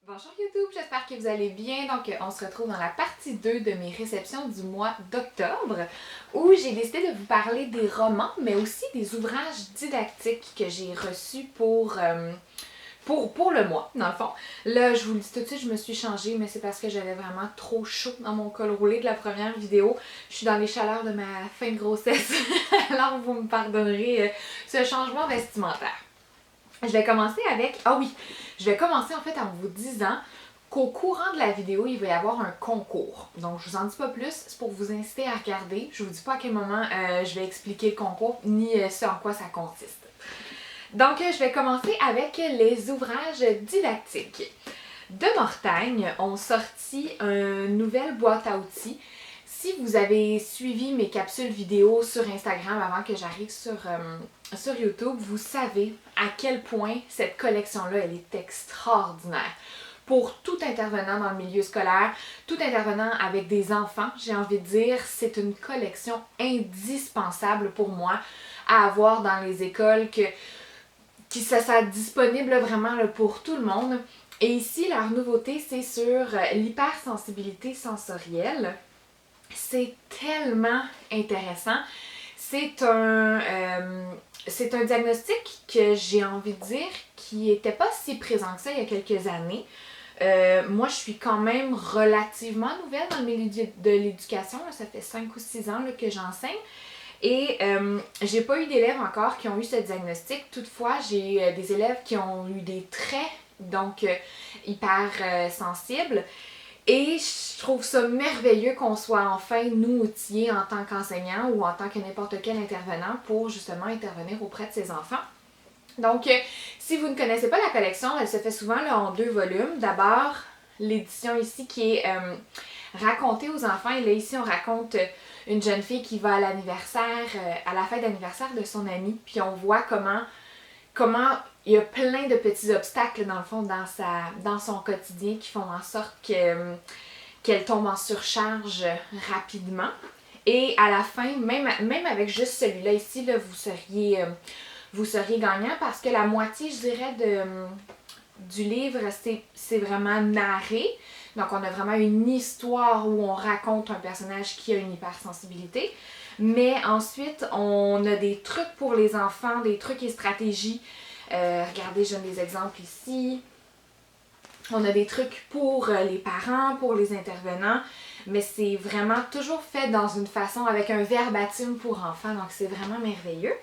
Bonjour YouTube, j'espère que vous allez bien. Donc, on se retrouve dans la partie 2 de mes réceptions du mois d'octobre où j'ai décidé de vous parler des romans, mais aussi des ouvrages didactiques que j'ai reçus pour le mois, dans le fond. Là, je vous le dis tout de suite, je me suis changée, mais c'est parce que j'avais vraiment trop chaud dans mon col roulé de la première vidéo. Je suis dans les chaleurs de ma fin de grossesse, alors vous me pardonnerez ce changement vestimentaire. Je vais commencer avec... Ah oui, je vais commencer en fait en vous disant qu'au courant de la vidéo, il va y avoir un concours. Donc, je vous en dis pas plus, c'est pour vous inciter à regarder. Je vous dis pas à quel moment je vais expliquer le concours, ni ce en quoi ça consiste. Donc, je vais commencer avec les ouvrages didactiques. De Mortagne ont sorti une nouvelle boîte à outils. Si vous avez suivi mes capsules vidéo sur Instagram avant que j'arrive sur YouTube, vous savez à quel point cette collection-là, elle est extraordinaire. Pour tout intervenant dans le milieu scolaire, tout intervenant avec des enfants, j'ai envie de dire, c'est une collection indispensable pour moi à avoir dans les écoles, qui ça disponible vraiment là, pour tout le monde. Et ici, leur nouveauté, c'est sur l'hypersensibilité sensorielle. C'est tellement intéressant. C'est un diagnostic que j'ai envie de dire qui n'était pas si présent que ça il y a quelques années. Moi, je suis quand même relativement nouvelle dans le milieu de l'éducation. Ça fait 5 ou 6 ans là, que j'enseigne. Et j'ai pas eu d'élèves encore qui ont eu ce diagnostic. Toutefois, j'ai des élèves qui ont eu des traits, donc hyper sensibles. Et je trouve ça merveilleux qu'on soit enfin, nous, outillés en tant qu'enseignants ou en tant que n'importe quel intervenant pour justement intervenir auprès de ces enfants. Donc, si vous ne connaissez pas la collection, elle se fait souvent là, en 2 volumes. D'abord, l'édition ici qui est racontée aux enfants. Et là, ici, on raconte une jeune fille qui va à l'anniversaire, à la fête d'anniversaire de son amie. Puis on voit comment il y a plein de petits obstacles dans le fond dans son quotidien qui font en sorte qu'elle tombe en surcharge rapidement. Et à la fin, même avec juste celui-là ici, là, vous seriez gagnant parce que la moitié, je dirais, du livre, c'est vraiment narré. Donc on a vraiment une histoire où on raconte un personnage qui a une hypersensibilité. Mais ensuite, on a des trucs pour les enfants, des trucs et stratégies. Regardez, je donne des exemples ici. On a des trucs pour les parents, pour les intervenants, mais c'est vraiment toujours fait dans une façon avec un verbatim pour enfants, donc c'est vraiment merveilleux.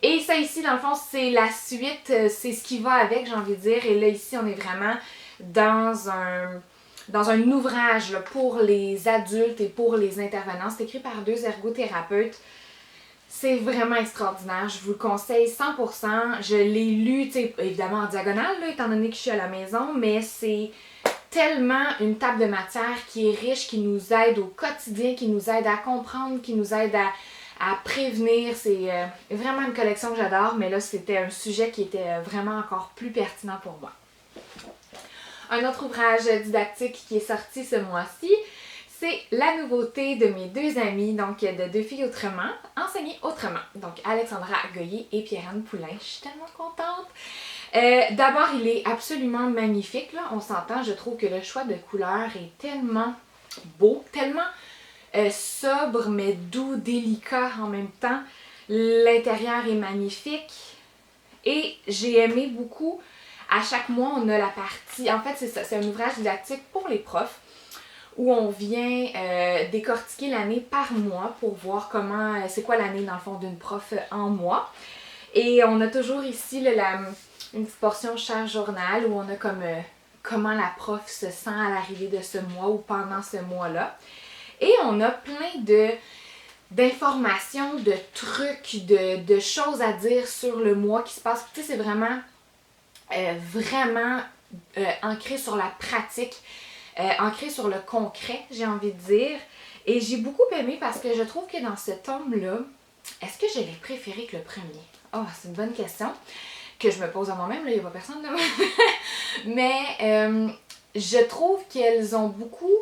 Et ça ici, dans le fond, c'est la suite, c'est ce qui va avec, j'ai envie de dire. Et là, ici, on est vraiment dans un ouvrage là, pour les adultes et pour les intervenants. C'est écrit par 2 ergothérapeutes. C'est vraiment extraordinaire, je vous le conseille 100%. Je l'ai lu, évidemment en diagonale, là, étant donné que je suis à la maison, mais c'est tellement une table de matière qui est riche, qui nous aide au quotidien, qui nous aide à comprendre, qui nous aide à prévenir. C'est vraiment une collection que j'adore, mais là, c'était un sujet qui était vraiment encore plus pertinent pour moi. Un autre ouvrage didactique qui est sorti ce mois-ci, c'est la nouveauté de mes 2 amies, donc de 2 filles autrement, enseignées autrement. Donc Alexandra Goyer et Pierre-Anne Poulain. Je suis tellement contente. D'abord, il est absolument magnifique, là. On s'entend, je trouve que le choix de couleurs est tellement beau, tellement sobre mais doux, délicat en même temps. L'intérieur est magnifique. Et j'ai aimé beaucoup, à chaque mois, on a la partie... En fait, c'est ça, c'est un ouvrage didactique pour les profs où on vient décortiquer l'année par mois pour voir comment, c'est quoi l'année dans le fond d'une prof en mois. Et on a toujours ici là, une petite portion cher journal où on a comme comment la prof se sent à l'arrivée de ce mois ou pendant ce mois-là. Et on a plein d'informations, de trucs, de choses à dire sur le mois qui se passe. Tu sais, c'est vraiment ancré sur la pratique. Ancré sur le concret, j'ai envie de dire. Et j'ai beaucoup aimé parce que je trouve que dans ce tome-là, est-ce que je l'ai préféré que le premier? Oh, c'est une bonne question que je me pose à moi-même, là, il n'y a pas personne là. Mais je trouve qu'elles ont beaucoup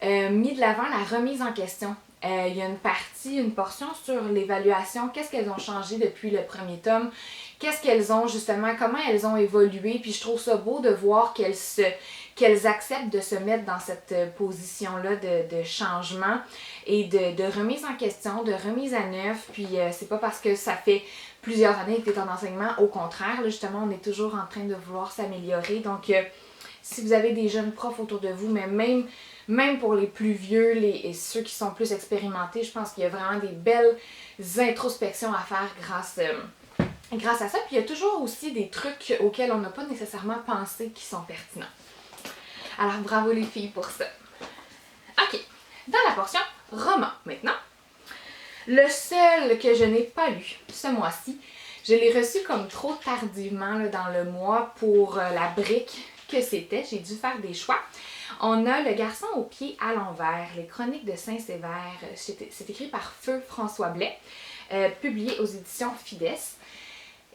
mis de l'avant la remise en question. Il y a une portion sur l'évaluation, qu'est-ce qu'elles ont changé depuis le premier tome, qu'est-ce qu'elles ont justement, comment elles ont évolué. Puis je trouve ça beau de voir qu'elles acceptent de se mettre dans cette position-là de changement et de remise en question, de remise à neuf. Puis c'est pas parce que ça fait plusieurs années que tu es en enseignement, au contraire, là, justement, on est toujours en train de vouloir s'améliorer. Donc, si vous avez des jeunes profs autour de vous, mais même pour les plus vieux et ceux qui sont plus expérimentés, je pense qu'il y a vraiment des belles introspections à faire grâce à ça. Puis il y a toujours aussi des trucs auxquels on n'a pas nécessairement pensé qui sont pertinents. Alors bravo les filles pour ça. Ok, dans la portion roman maintenant. Le seul que je n'ai pas lu ce mois-ci, je l'ai reçu comme trop tardivement là, dans le mois pour la brique que c'était. J'ai dû faire des choix. On a Le garçon aux pieds à l'envers, les chroniques de Saint-Sévère. C'est écrit par Feu François Blais, publié aux éditions Fides.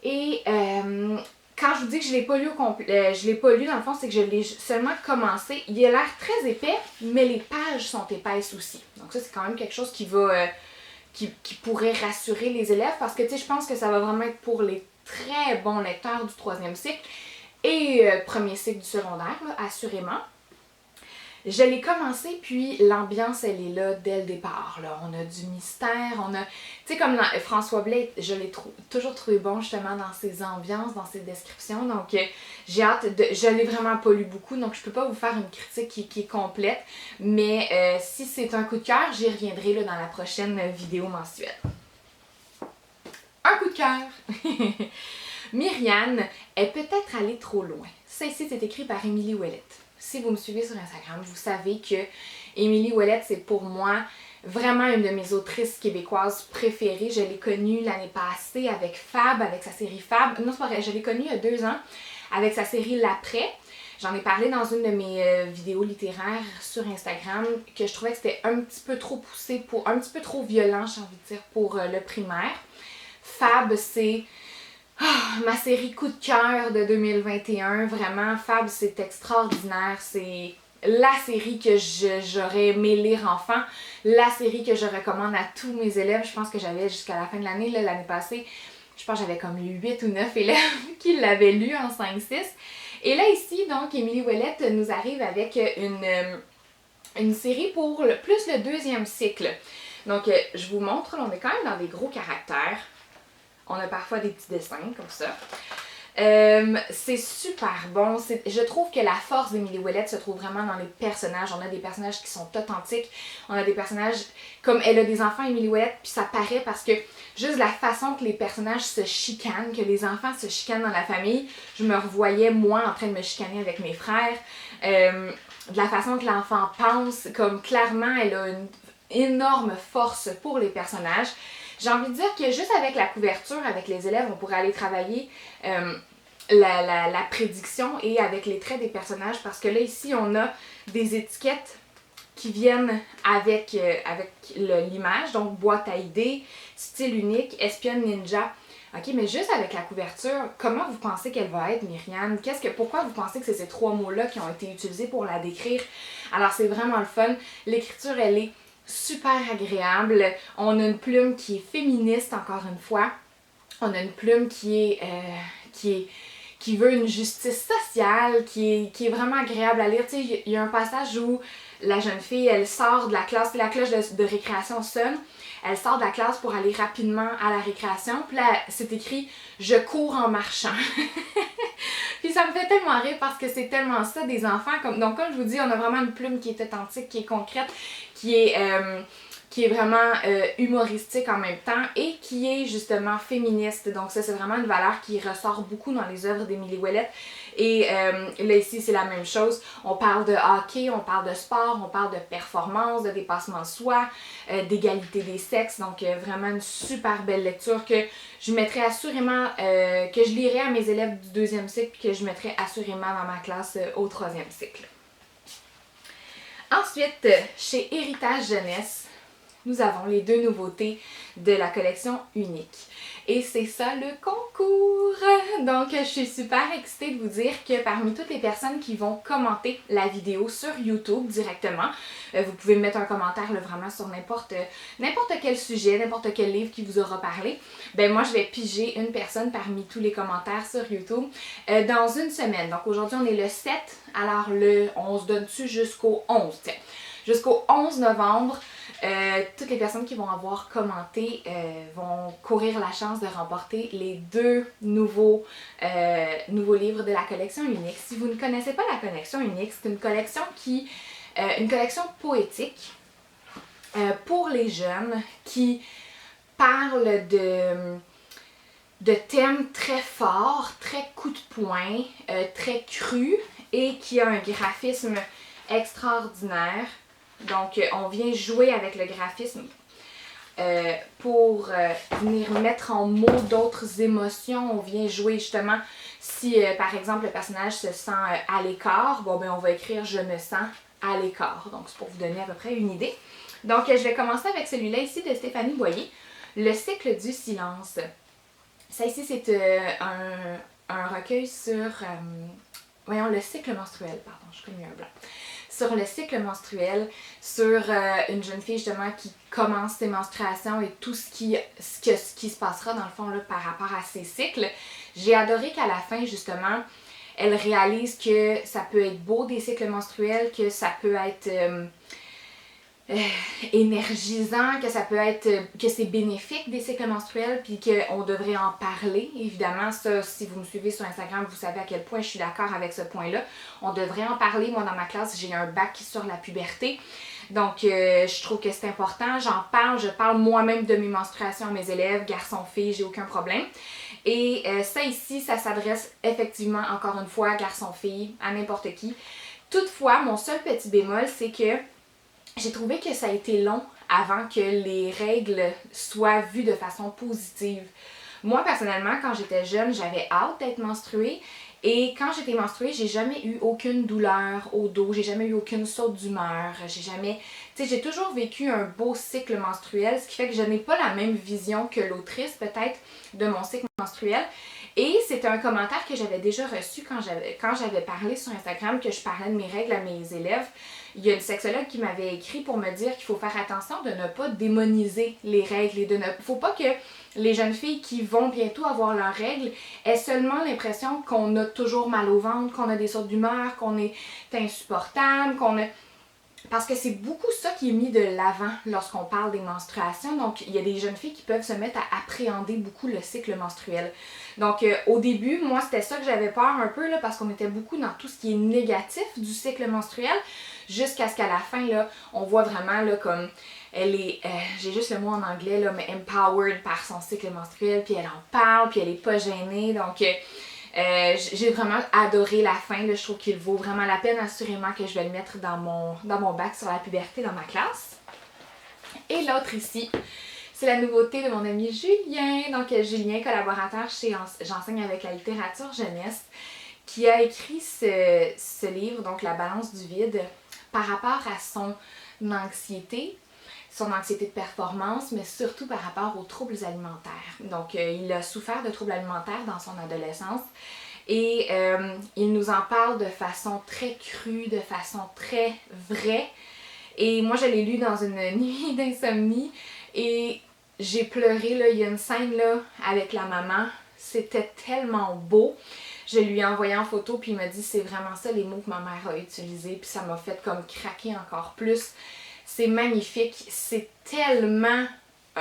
Et quand je vous dis que je ne l'ai pas lu au complet, je l'ai pas lu dans le fond, c'est que je l'ai seulement commencé. Il a l'air très épais, mais les pages sont épaisses aussi. Donc ça, c'est quand même quelque chose qui va... Qui pourrait rassurer les élèves parce que tu sais, je pense que ça va vraiment être pour les très bons lecteurs du 3e cycle et premier cycle du secondaire, là, assurément. Je l'ai commencé, puis l'ambiance, elle est là dès le départ. Là. On a du mystère, on a... Tu sais, comme François Blais, je l'ai toujours trouvé bon, justement, dans ses ambiances, dans ses descriptions. Donc, j'ai hâte de... Je l'ai vraiment pas lu beaucoup, donc je peux pas vous faire une critique qui est complète. Mais si c'est un coup de cœur, j'y reviendrai là, dans la prochaine vidéo mensuelle. Un coup de cœur! Myriane est peut-être allée trop loin. Ça ici, c'est écrit par Émilie Ouellette. Si vous me suivez sur Instagram, vous savez que Émilie Ouellette, c'est pour moi vraiment une de mes autrices québécoises préférées. Je l'ai connue l'année passée avec Fab, avec sa série Fab. Non, c'est pas vrai, je l'ai connue il y a 2 ans avec sa série L'Après. J'en ai parlé dans une de mes vidéos littéraires sur Instagram que je trouvais que c'était un petit peu trop poussé, un petit peu trop violent, j'ai envie de dire, pour le primaire. Fab, c'est... ma série coup de cœur de 2021, vraiment, Fab, c'est extraordinaire, c'est la série que j'aurais aimé lire enfant, la série que je recommande à tous mes élèves. Je pense que j'avais jusqu'à la fin de l'année, l'année passée, je pense que j'avais comme 8 ou 9 élèves qui l'avaient lu en 5-6. Et là ici, donc, Émilie Ouellette nous arrive avec une série pour plus le 2e cycle. Donc, je vous montre, là, on est quand même dans des gros caractères. On a parfois des petits dessins comme ça. C'est super bon. Je trouve que la force d'Émilie Ouellette se trouve vraiment dans les personnages. On a des personnages qui sont authentiques. On a des personnages comme elle a des enfants, Émilie Ouellette, puis ça paraît parce que juste la façon que les personnages se chicanent, que les enfants se chicanent dans la famille, je me revoyais moi en train de me chicaner avec mes frères. De la façon que l'enfant pense, comme clairement elle a une énorme force pour les personnages. J'ai envie de dire que juste avec la couverture, avec les élèves, on pourrait aller travailler la prédiction et avec les traits des personnages parce que là, ici, on a des étiquettes qui viennent avec l'image, donc boîte à idées, style unique, espionne ninja. Ok, mais juste avec la couverture, comment vous pensez qu'elle va être, Myriane? Pourquoi vous pensez que c'est ces 3 mots-là qui ont été utilisés pour la décrire? Alors, c'est vraiment le fun. L'écriture, elle est super agréable. On a une plume qui est féministe, encore une fois. On a une plume qui veut une justice sociale, qui est vraiment agréable à lire. Tu sais, il y a un passage où la jeune fille, elle sort de la classe, la cloche de récréation sonne. Elle sort de la classe pour aller rapidement à la récréation. Puis là, c'est écrit « Je cours en marchant ». Puis ça me fait tellement rire parce que c'est tellement ça des enfants. Donc comme je vous dis, on a vraiment une plume qui est authentique, qui est concrète, qui est vraiment humoristique en même temps et qui est justement féministe. Donc ça, c'est vraiment une valeur qui ressort beaucoup dans les œuvres d'Émilie Ouellette. Et là ici, c'est la même chose. On parle de hockey, on parle de sport, on parle de performance, de dépassement de soi, d'égalité des sexes. Donc vraiment une super belle lecture que je mettrai assurément, que je lirai à mes élèves du 2e cycle puis que je mettrai assurément dans ma classe au 3e cycle. Ensuite, chez Héritage Jeunesse, nous avons les 2 nouveautés de la collection unique. Et c'est ça le concours! Donc, je suis super excitée de vous dire que parmi toutes les personnes qui vont commenter la vidéo sur YouTube directement, vous pouvez mettre un commentaire là, vraiment sur n'importe quel sujet, n'importe quel livre qui vous aura parlé. Ben moi, je vais piger une personne parmi tous les commentaires sur YouTube dans une semaine. Donc, aujourd'hui, on est le 7, alors on se donne dessus jusqu'au 11. Tiens. Jusqu'au 11 novembre, toutes les personnes qui vont avoir commenté vont courir la chance de remporter les 2 nouveaux livres de la collection unique. Si vous ne connaissez pas la collection unique, c'est une collection poétique pour les jeunes qui parle de thèmes très forts, très coup de poing, très crus et qui a un graphisme extraordinaire. Donc, on vient jouer avec le graphisme pour venir mettre en mots d'autres émotions. On vient jouer justement, si par exemple le personnage se sent à l'écart, bon ben on va écrire « je me sens à l'écart ». Donc, c'est pour vous donner à peu près une idée. Donc, je vais commencer avec celui-là ici de Stéphanie Boyer, « Le cycle du silence ». Ça ici, c'est un recueil sur, voyons, le cycle menstruel, pardon, je connais un blanc. Sur le cycle menstruel, sur une jeune fille justement qui commence ses menstruations et tout ce qui se passera dans le fond là, par rapport à ses cycles. J'ai adoré qu'à la fin justement, elle réalise que ça peut être beau des cycles menstruels, que ça peut être énergisant, que ça peut être, que c'est bénéfique des cycles menstruels, puis qu'on devrait en parler. Évidemment, ça, si vous me suivez sur Instagram, vous savez à quel point je suis d'accord avec ce point-là. On devrait en parler. Moi, dans ma classe, j'ai un bac sur la puberté. Donc, je trouve que c'est important. J'en parle. Je parle moi-même de mes menstruations à mes élèves, garçons, filles, j'ai aucun problème. Et ça ici, ça s'adresse effectivement, encore une fois, garçons, filles, à n'importe qui. Toutefois, mon seul petit bémol, c'est que j'ai trouvé que ça a été long avant que les règles soient vues de façon positive. Moi, personnellement, quand j'étais jeune, j'avais hâte d'être menstruée. Et quand j'étais menstruée, j'ai jamais eu aucune douleur au dos, j'ai jamais eu aucune saute d'humeur, j'ai toujours vécu un beau cycle menstruel, ce qui fait que je n'ai pas la même vision que l'autrice, peut-être, de mon cycle menstruel. Et c'était un commentaire que j'avais déjà reçu quand j'avais parlé sur Instagram, que je parlais de mes règles à mes élèves. Il y a une sexologue qui m'avait écrit pour me dire qu'il faut faire attention de ne pas démoniser les règles et faut pas que les jeunes filles qui vont bientôt avoir leurs règles aient seulement l'impression qu'on a toujours mal au ventre, qu'on a des sautes d'humeur, qu'on est insupportable, parce que c'est beaucoup ça qui est mis de l'avant lorsqu'on parle des menstruations. Donc, il y a des jeunes filles qui peuvent se mettre à appréhender beaucoup le cycle menstruel. Donc, au début, moi, c'était ça que j'avais peur un peu, là, parce qu'on était beaucoup dans tout ce qui est négatif du cycle menstruel, jusqu'à ce qu'à la fin, là, on voit vraiment là, comme elle est, j'ai juste le mot en anglais, là, mais empowered par son cycle menstruel, puis elle en parle, puis elle est pas gênée. Donc, j'ai vraiment adoré la fin, là. Je trouve qu'il vaut vraiment la peine, assurément que je vais le mettre dans mon bac sur la puberté dans ma classe. Et l'autre ici, c'est la nouveauté de mon ami Julien, donc Julien, collaborateur chez J'enseigne avec la littérature jeunesse, qui a écrit ce livre, donc La balance du vide, par rapport à son anxiété de performance, mais surtout par rapport aux troubles alimentaires. Donc, il a souffert de troubles alimentaires dans son adolescence et il nous en parle de façon très crue, de façon très vraie. Et moi, je l'ai lu dans une nuit d'insomnie et j'ai pleuré, là. Il y a une scène là, avec la maman. C'était tellement beau. Je lui ai envoyé en photo puis il m'a dit c'est vraiment ça les mots que ma mère a utilisés. Puis ça m'a fait comme craquer encore plus. C'est magnifique, c'est tellement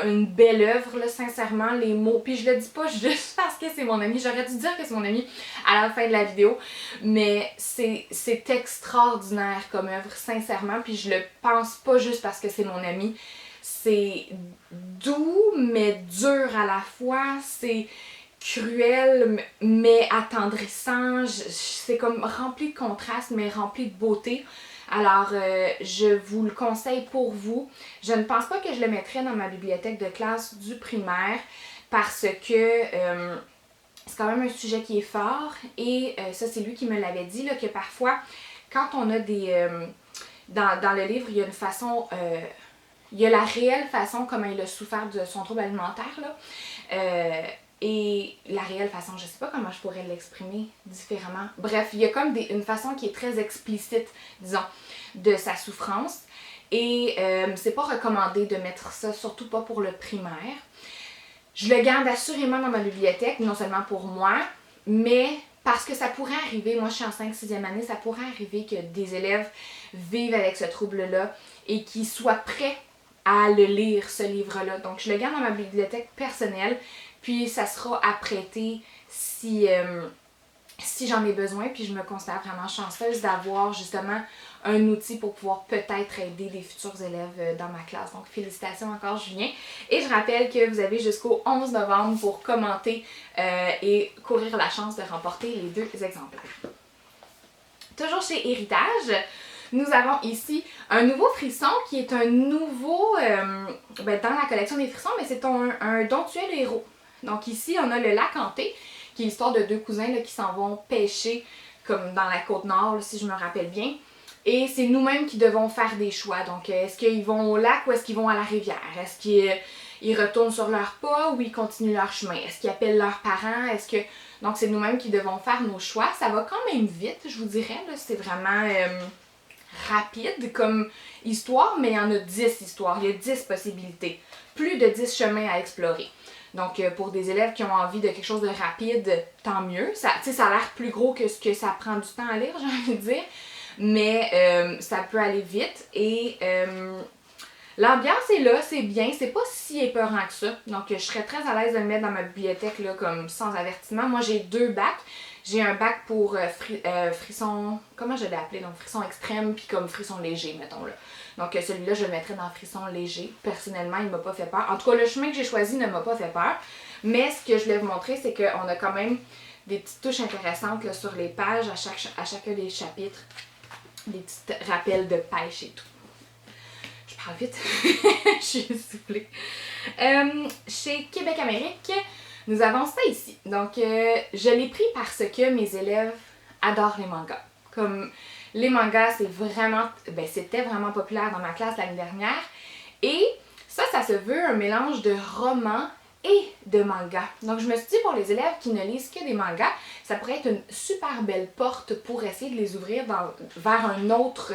une belle œuvre, là, sincèrement, les mots. Puis je le dis pas juste parce que c'est mon ami, j'aurais dû dire que c'est mon ami à la fin de la vidéo, mais c'est extraordinaire comme œuvre, sincèrement. Puis je le pense pas juste parce que c'est mon ami. C'est doux, mais dur à la fois, c'est cruel, mais attendrissant. C'est comme rempli de contrastes, mais rempli de beauté. Alors, je vous le conseille pour vous. Je ne pense pas que je le mettrais dans ma bibliothèque de classe du primaire parce que c'est quand même un sujet qui est fort et ça, c'est lui qui me l'avait dit, là, que parfois, quand on a des... dans le livre, il y a une façon il y a la réelle façon comment il a souffert de son trouble alimentaire, là. Et la réelle façon, je sais pas comment je pourrais l'exprimer différemment. Bref, il y a comme une façon qui est très explicite, disons, de sa souffrance. Et c'est pas recommandé de mettre ça, surtout pas pour le primaire. Je le garde assurément dans ma bibliothèque, non seulement pour moi, mais parce que ça pourrait arriver, moi je suis en 5-6e année, ça pourrait arriver que des élèves vivent avec ce trouble-là et qu'ils soient prêts à le lire, ce livre-là. Donc je le garde dans ma bibliothèque personnelle, puis ça sera à prêter si j'en ai besoin, puis je me considère vraiment chanceuse d'avoir justement un outil pour pouvoir peut-être aider des futurs élèves dans ma classe. Donc félicitations encore Julien. Et je rappelle que vous avez jusqu'au 11 novembre pour commenter et courir la chance de remporter les 2 exemplaires. Toujours chez Héritage, nous avons ici un nouveau frisson qui est un nouveau, dans la collection des frissons, mais c'est un Dont tu es le héros. Donc ici, on a le lac hanté, qui est l'histoire de 2 cousins là, qui s'en vont pêcher, comme dans la Côte-Nord, là, si je me rappelle bien. Et c'est nous-mêmes qui devons faire des choix. Donc, est-ce qu'ils vont au lac ou est-ce qu'ils vont à la rivière? Est-ce qu'ils retournent sur leur pas ou ils continuent leur chemin? Est-ce qu'ils appellent leurs parents? Donc, c'est nous-mêmes qui devons faire nos choix. Ça va quand même vite, je vous dirais. C'est vraiment rapide comme histoire, mais il y en a 10 histoires. Il y a 10 possibilités. Plus de 10 chemins à explorer. Donc, pour des élèves qui ont envie de quelque chose de rapide, tant mieux. Ça a l'air plus gros que ce que ça prend du temps à lire, j'ai envie de dire. Mais ça peut aller vite. Et l'ambiance est là, c'est bien. C'est pas si épeurant que ça. Donc, je serais très à l'aise de le mettre dans ma bibliothèque là, comme sans avertissement. Moi, j'ai 2 bacs. J'ai un bac pour frisson, comment je l'ai appelé? Donc, frisson extrême, puis comme frisson léger, mettons là. Donc, celui-là, je le mettrais dans frisson léger. Personnellement, il m'a pas fait peur. En tout cas, le chemin que j'ai choisi ne m'a pas fait peur. Mais ce que je voulais vous montrer, c'est qu'on a quand même des petites touches intéressantes là, sur les pages, à chacun des chapitres. Des petits rappels de pêche et tout. Je parle vite. Je suis essoufflée. Chez Québec Amérique, nous avons ça ici. Donc, je l'ai pris parce que mes élèves adorent les mangas. Comme les mangas, c'était vraiment populaire dans ma classe l'année dernière. Et ça se veut un mélange de roman et de manga. Donc, je me suis dit, pour les élèves qui ne lisent que des mangas, ça pourrait être une super belle porte pour essayer de les ouvrir vers un autre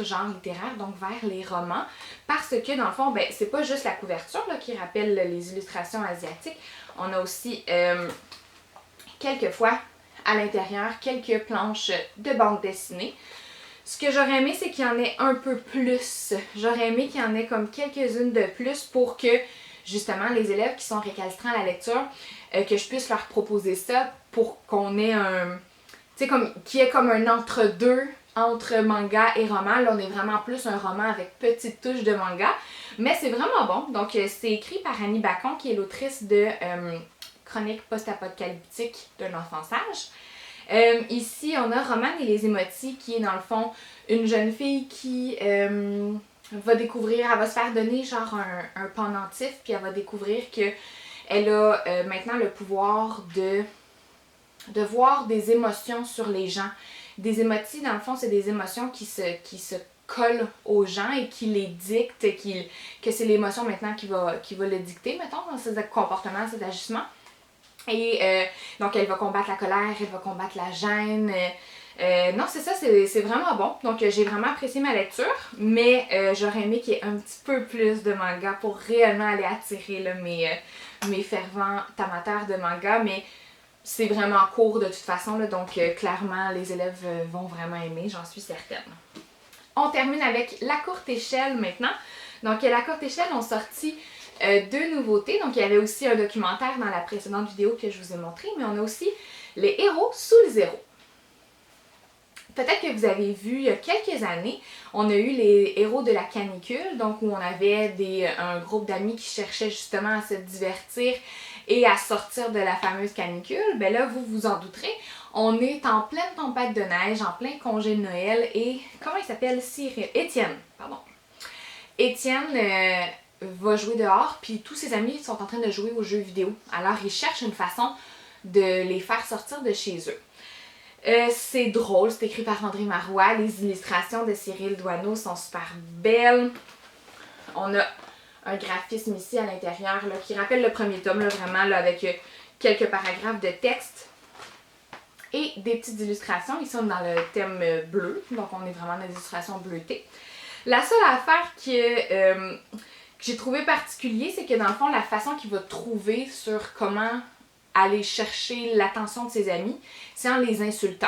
genre littéraire, donc vers les romans. Parce que, dans le fond, c'est pas juste la couverture là, qui rappelle les illustrations asiatiques. On a aussi, quelquefois, à l'intérieur, quelques planches de bande dessinée. Ce que j'aurais aimé, c'est qu'il y en ait un peu plus. J'aurais aimé qu'il y en ait comme quelques-unes de plus pour que, justement, les élèves qui sont récalcitrants à la lecture, que je puisse leur proposer ça pour qu'on ait qu'il y ait comme un entre-deux entre manga et roman. Là, on est vraiment plus un roman avec petite touche de manga. Mais c'est vraiment bon. Donc, c'est écrit par Annie Bacon, qui est l'autrice de Chroniques post-apocalyptiques d'un enfant sage. Ici, on a Romane et les émotis, qui est dans le fond une jeune fille qui va se faire donner genre un pendentif, puis elle va découvrir que elle a maintenant le pouvoir de voir des émotions sur les gens. Des émotis, dans le fond, c'est des émotions qui se collent aux gens et qui les dictent, que c'est l'émotion maintenant qui va le dicter, mettons, dans ses comportements, ses agissements. Et donc, elle va combattre la colère, elle va combattre la gêne. Non, c'est ça, c'est vraiment bon. Donc, j'ai vraiment apprécié ma lecture, mais j'aurais aimé qu'il y ait un petit peu plus de manga pour réellement aller attirer là, mes fervents amateurs de manga. Mais c'est vraiment court de toute façon, là, donc clairement, les élèves vont vraiment aimer, j'en suis certaine. On termine avec La Courte Échelle maintenant. Donc, La Courte Échelle ont sorti 2 nouveautés. Donc, il y avait aussi un documentaire dans la précédente vidéo que je vous ai montré, mais on a aussi Les héros sous le zéro. Peut-être que vous avez vu, il y a quelques années, on a eu les héros de la canicule, donc où on avait un groupe d'amis qui cherchaient justement à se divertir et à sortir de la fameuse canicule. Ben là, vous vous en douterez, on est en pleine tempête de neige, en plein congé de Noël et, comment il s'appelle? Étienne, pardon. Étienne va jouer dehors, puis tous ses amis sont en train de jouer aux jeux vidéo. Alors, ils cherchent une façon de les faire sortir de chez eux. C'est drôle, c'est écrit par André Marois. Les illustrations de Cyril Douaneau sont super belles. On a un graphisme ici à l'intérieur là, qui rappelle le premier tome, là, vraiment là, avec quelques paragraphes de texte et des petites illustrations. Ils sont dans le thème bleu, donc on est vraiment dans des illustrations bleutées. La seule affaire que j'ai trouvé particulier, c'est que dans le fond, la façon qu'il va trouver sur comment aller chercher l'attention de ses amis, c'est en les insultant.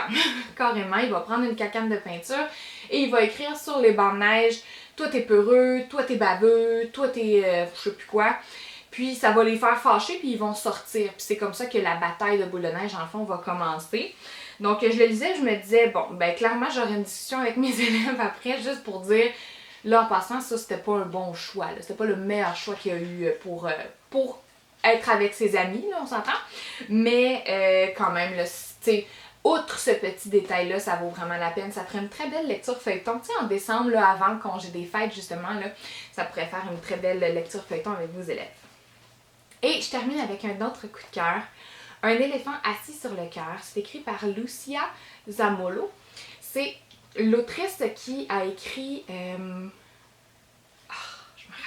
Carrément, il va prendre une cacane de peinture et il va écrire sur les bancs de neige « Toi t'es peureux, toi t'es baveux, toi t'es je sais plus quoi ». Puis ça va les faire fâcher puis ils vont sortir. Puis c'est comme ça que la bataille de boule de neige, en le fond, va commencer. Donc je le lisais, je me disais, bon, ben clairement j'aurais une discussion avec mes élèves après, juste pour dire, là en passant, ça c'était pas un bon choix, là. C'était pas le meilleur choix qu'il y a eu pour être avec ses amis, là, on s'entend. Mais quand même, là, tu sais, outre ce petit détail-là, ça vaut vraiment la peine. Ça ferait une très belle lecture feuilleton. Tu sais, en décembre, là, avant le congé des fêtes, justement, là, ça pourrait faire une très belle lecture feuilleton avec vos élèves. Et je termine avec un autre coup de cœur. Un éléphant assis sur le cœur. C'est écrit par Lucia Zamolo. C'est l'autrice qui a écrit... je me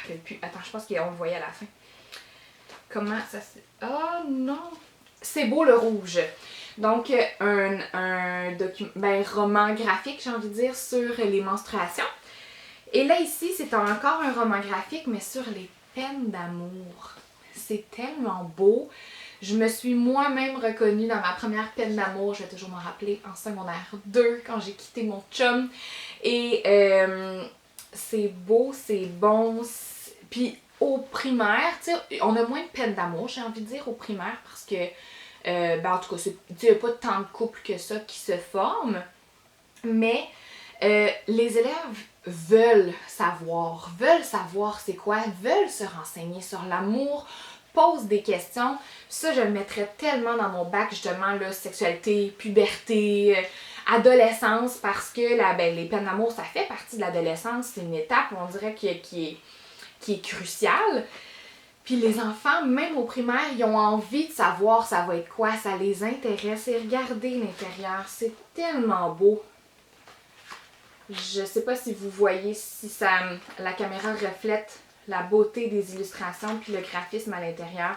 rappelle plus. Attends, je pense qu'on le voyait à la fin. Comment ça se... Oh non! C'est beau le rouge. Donc, un roman graphique, j'ai envie de dire, sur les menstruations. Et là, ici, c'est encore un roman graphique, mais sur les peines d'amour. C'est tellement beau. Je me suis moi-même reconnue dans ma première peine d'amour, je vais toujours m'en rappeler, en secondaire 2, quand j'ai quitté mon chum. Et c'est beau, c'est bon. Puis au primaire, tu sais, on a moins de peine d'amour, j'ai envie de dire, au primaire, parce que, en tout cas, il n'y a pas tant de couples que ça qui se forment. Mais les élèves veulent savoir c'est quoi, veulent se renseigner sur l'amour, posent des questions. Ça, je le mettrais tellement dans mon bac, justement, là, sexualité, puberté, adolescence, parce que les peines d'amour, ça fait partie de l'adolescence. C'est une étape, on dirait, qui est cruciale. Puis les enfants, même au primaire, ils ont envie de savoir ça va être quoi, ça les intéresse. Et regardez l'intérieur, c'est tellement beau. Je sais pas si vous voyez, si la caméra reflète la beauté des illustrations puis le graphisme à l'intérieur.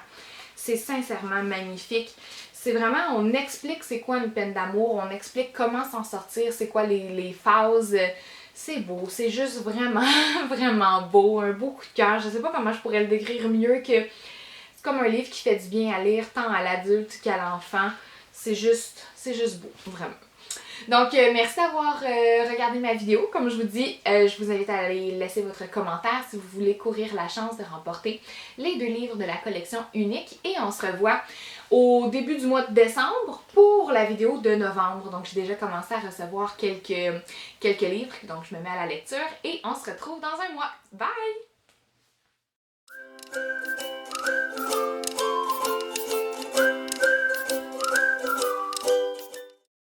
C'est sincèrement magnifique. C'est vraiment, on explique c'est quoi une peine d'amour, on explique comment s'en sortir, c'est quoi les phases. C'est beau, c'est juste vraiment, vraiment beau, un beau coup de cœur. Je sais pas comment je pourrais le décrire mieux que c'est comme un livre qui fait du bien à lire tant à l'adulte qu'à l'enfant. C'est juste beau, vraiment. Donc, merci d'avoir regardé ma vidéo. Comme je vous dis, je vous invite à aller laisser votre commentaire si vous voulez courir la chance de remporter les 2 livres de la collection unique. Et on se revoit au début du mois de décembre pour la vidéo de novembre. Donc, j'ai déjà commencé à recevoir quelques livres. Donc, je me mets à la lecture et on se retrouve dans un mois. Bye!